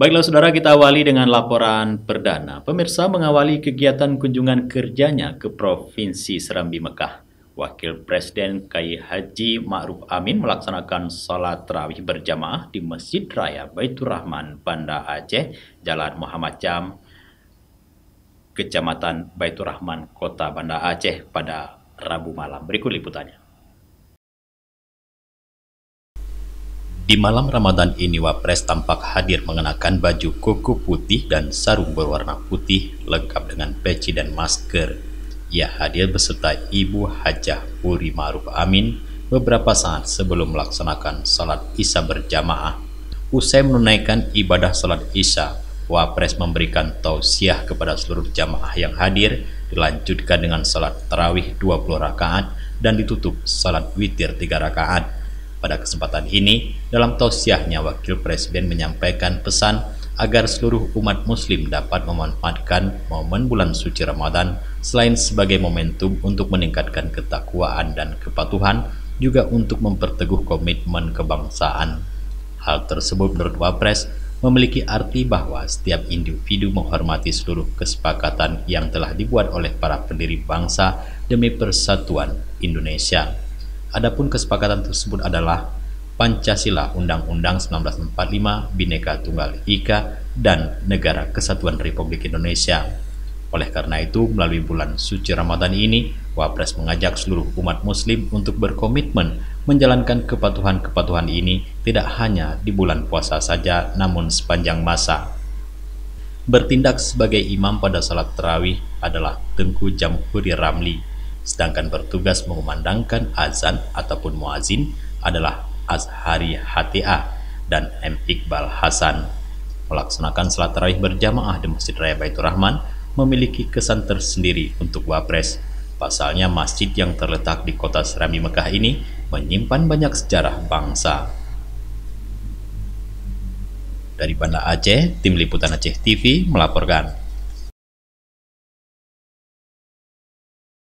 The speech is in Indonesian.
Baiklah saudara, kita awali dengan laporan perdana. Pemirsa mengawali kegiatan kunjungan kerjanya ke Provinsi Serambi Mekah. Wakil Presiden KY Haji Ma'ruf Amin melaksanakan salat tarawih berjamaah di Masjid Raya Baitur Rahman, Banda Aceh, Jalan Muhammad Jam, Kecamatan Baitur Rahman, Kota Banda Aceh pada Rabu malam. Berikut liputannya. Di malam Ramadan ini, Wapres tampak hadir mengenakan baju koko putih dan sarung berwarna putih lengkap dengan peci dan masker. Ia hadir beserta Ibu Hajah Puri Ma'ruf Amin beberapa saat sebelum melaksanakan salat Isya berjamaah. Usai menunaikan ibadah salat Isya, Wapres memberikan tausiah kepada seluruh jamaah yang hadir, dilanjutkan dengan salat tarawih 20 rakaat dan ditutup salat witir 3 rakaat. Pada kesempatan ini, dalam tausiahnya, Wakil Presiden menyampaikan pesan agar seluruh umat muslim dapat memanfaatkan momen bulan suci Ramadan selain sebagai momentum untuk meningkatkan ketakwaan dan kepatuhan, juga untuk memperteguh komitmen kebangsaan. Hal tersebut menurut Wapres memiliki arti bahwa setiap individu menghormati seluruh kesepakatan yang telah dibuat oleh para pendiri bangsa demi persatuan Indonesia. Adapun kesepakatan tersebut adalah Pancasila, Undang-Undang 1945, Bhinneka Tunggal Ika, dan Negara Kesatuan Republik Indonesia. Oleh karena itu, melalui bulan suci Ramadan ini, Wapres mengajak seluruh umat muslim untuk berkomitmen menjalankan kepatuhan-kepatuhan ini tidak hanya di bulan puasa saja, namun sepanjang masa. Bertindak sebagai imam pada salat tarawih adalah Tengku Jamhuri Ramli, sedangkan bertugas mengumandangkan azan ataupun muazin adalah Azhari HTA dan M. Iqbal Hasan. Melaksanakan salat tarawih berjamaah di Masjid Raya Baitur Rahman memiliki kesan tersendiri untuk Wapres. Pasalnya, masjid yang terletak di kota Serambi Mekah ini menyimpan banyak sejarah bangsa. Dari Banda Aceh, Tim Liputan Aceh TV melaporkan.